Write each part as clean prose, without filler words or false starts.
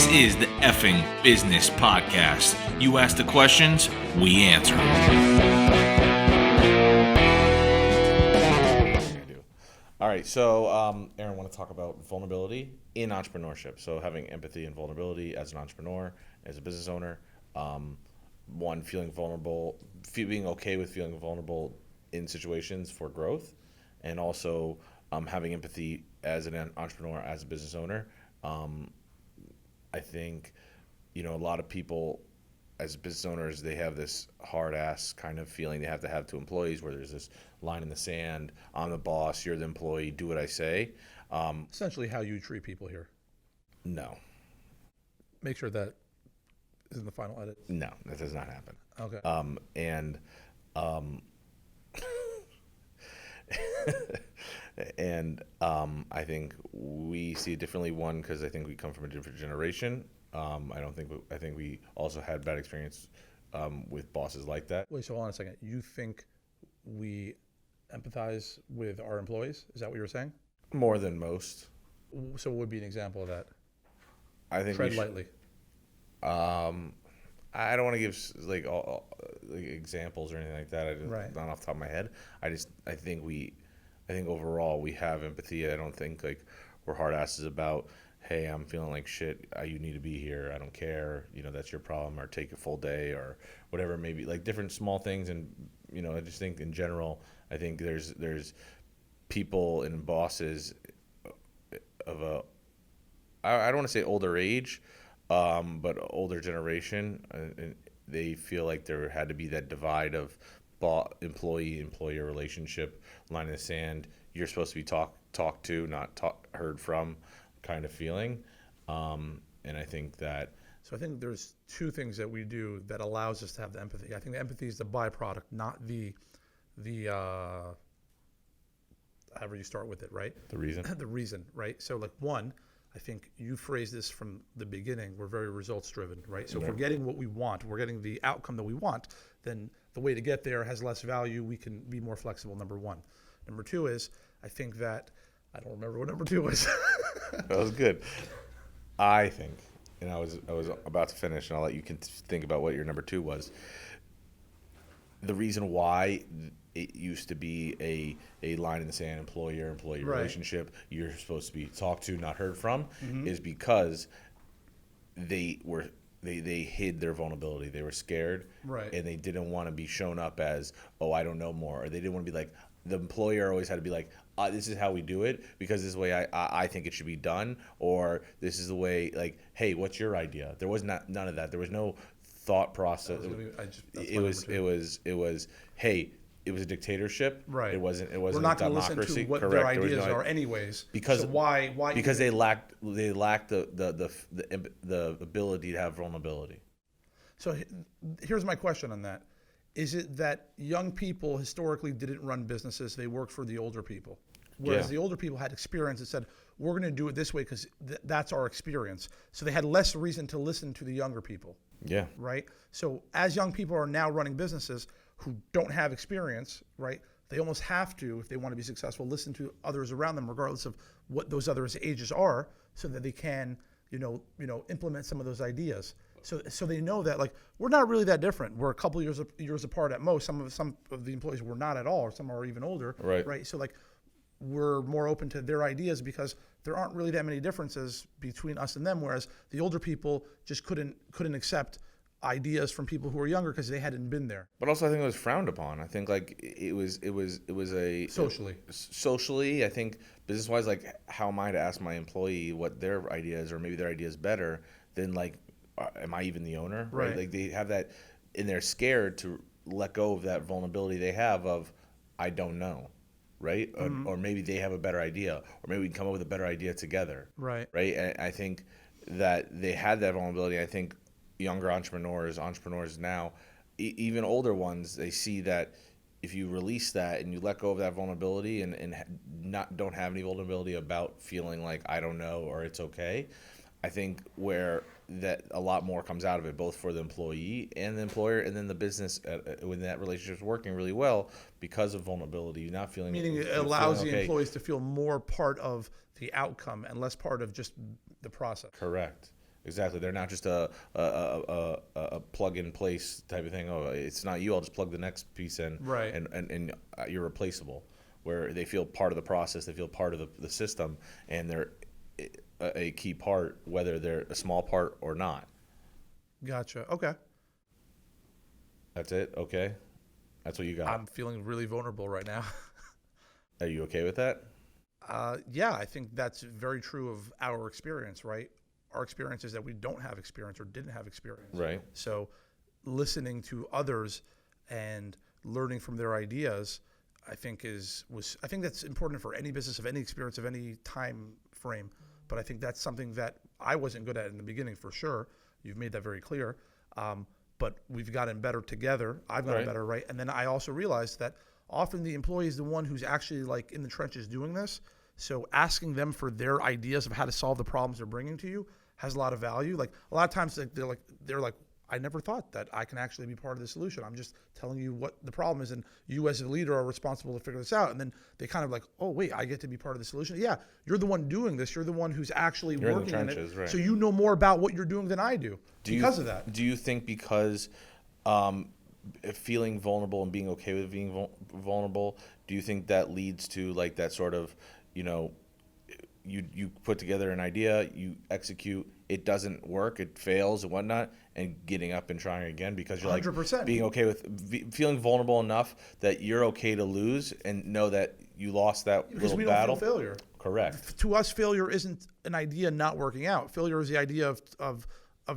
This is the Effing Business Podcast. You ask the questions, we answer. All right, so Aaron, I want to talk about vulnerability in entrepreneurship. So having empathy and vulnerability as an entrepreneur, as a business owner, one, feeling vulnerable, being okay with feeling vulnerable in situations for growth, and also having empathy as an entrepreneur, as a business owner. I think, a lot of people as business owners, they have this hard ass kind of feeling they have to have to employees where there's this line in the sand. I'm the boss, you're the employee, do what I say. Essentially how you treat people here. No. Make sure that is in the final edit. No, that does not happen. Okay. I think we see it differently. One, because I think we come from a different generation. I think we also had bad experience with bosses like that. Wait, so hold on a second. You think we empathize with our employees? Is that what you were saying? More than most. So what would be an example of that? I think tread lightly. I don't want to give like examples or anything like that. Right. Not off the top of my head. I think overall we have empathy. I don't think like we're hard asses about, hey, I'm feeling like shit. You need to be here. I don't care. That's your problem, or take a full day, or whatever. Maybe like different small things. And I just think in general, I think there's people and bosses of I don't want to say older age, but older generation. And they feel like there had to be that divide of employee-employer relationship, line in the sand. You're supposed to be talked to, not heard from, kind of feeling. And I think that. So I think there's two things that we do that allows us to have the empathy. I think the empathy is the byproduct, not the however you start with it, right? The reason. The reason, right? So like one, I think you phrased this from the beginning. We're very results driven, right? So if we're getting what we want, we're getting the outcome that we want, then the way to get there has less value. We can be more flexible, number one. Number two is, I think that, I don't remember what number two was. That was good. I think, and I was about to finish, and I'll let you think about what your number two was. The reason why it used to be a line in the sand, employer-employee right. relationship, you're supposed to be talked to, not heard from, is because they hid their vulnerability. They were scared, right. and they didn't want to be shown up as, oh, I don't know more, or they didn't want to be like, the employer always had to be like, this is how we do it because this is the way I think it should be done, or this is the way, like, hey, what's your idea? There was none of that. There was no thought process. It was hey, it was a dictatorship. Right. It wasn't We're not a going to democracy. listen to what Correct. their ideas are anyways. Because so why because they lacked the ability to have vulnerability. So here's my question on that. Is it that young people historically didn't run businesses, they worked for the older people? Whereas the older people had experience and said, we're going to do it this way because that's our experience. So they had less reason to listen to the younger people. Yeah. Right? So as young people are now running businesses who don't have experience, right, they almost have to, if they want to be successful, listen to others around them, regardless of what those others' ages are, so that they can, implement some of those ideas. So they know that, like, we're not really that different. We're a couple of years apart at most. Some of the employees were not at all, or some are even older. Right. So like, we're more open to their ideas because there aren't really that many differences between us and them. Whereas the older people just couldn't accept ideas from people who were younger because they hadn't been there. But also, I think it was frowned upon. I think like it was a socially. I think business wise, like, how am I to ask my employee what their idea is, or maybe their idea is better than, like, am I even the owner? Right. Like, they have that, and they're scared to let go of that vulnerability they have of, I don't know. Right. Mm-hmm. Or maybe they have a better idea, or maybe we can come up with a better idea together. Right. And I think that they had that vulnerability. I think younger entrepreneurs now, even older ones, they see that if you release that and you let go of that vulnerability and don't have any vulnerability about feeling like I don't know or it's okay, I think where that a lot more comes out of it, both for the employee and the employer, and then the business when that relationship's working really well because of vulnerability, you're not feeling. Meaning it allows the employees to feel more part of the outcome and less part of just the process. Correct. Exactly. They're not just a plug in place type of thing. Oh, it's not you. I'll just plug the next piece in. Right. And you're replaceable. Where they feel part of the process, they feel part of the system, and they're a key part, whether they're a small part or not. Gotcha. Okay. That's it. Okay. That's what you got. I'm feeling really vulnerable right now. Are you okay with that? Yeah, I think that's very true of our experience, right? Our experience is that we don't have experience or didn't have experience. Right. So listening to others and learning from their ideas, I think I think that's important for any business of any experience of any time frame. But I think that's something that I wasn't good at in the beginning for sure. You've made that very clear. But we've gotten better together. I've gotten better, right? And then I also realized that often the employee is the one who's actually like in the trenches doing this. So asking them for their ideas of how to solve the problems they're bringing to you has a lot of value. Like a lot of times they're like, I never thought that I can actually be part of the solution. I'm just telling you what the problem is, and you as a leader are responsible to figure this out. And then they kind of like, oh wait, I get to be part of the solution. Yeah, you're the one doing this. You're the one who's actually working in it. Right. So you know more about what you're doing than I do because of that. Do you think because feeling vulnerable and being okay with being vulnerable, do you think that leads to like that sort of, you put together an idea, you execute, it doesn't work, it fails and whatnot, and getting up and trying again because you're 100%. Like being okay with feeling vulnerable enough that you're okay to lose and know that you lost that because little battle. Because we don't feel failure. Correct. To us, failure isn't an idea not working out. Failure is the idea of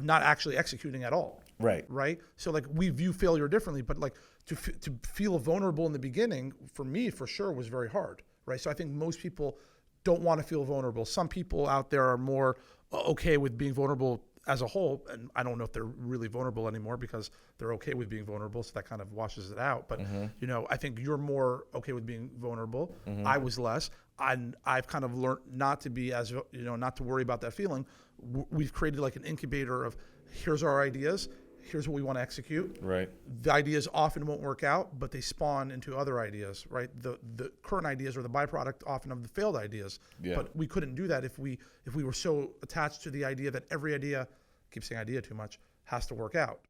not actually executing at all. Right. Right. So like we view failure differently, but like to feel vulnerable in the beginning for me for sure was very hard. Right. So I think most people don't want to feel vulnerable. Some people out there are more okay with being vulnerable as a whole, and I don't know if they're really vulnerable anymore because they're okay with being vulnerable, so that kind of washes it out. But I think you're more okay with being vulnerable. I was less. I've kind of learned not to be as not to worry about that feeling. We've created like an incubator of here's our ideas. Here's what we want to execute. Right. The ideas often won't work out, but they spawn into other ideas, right? The current ideas are the byproduct often of the failed ideas. Yeah. But we couldn't do that if we were so attached to the idea that every idea, I keep saying idea too much, has to work out.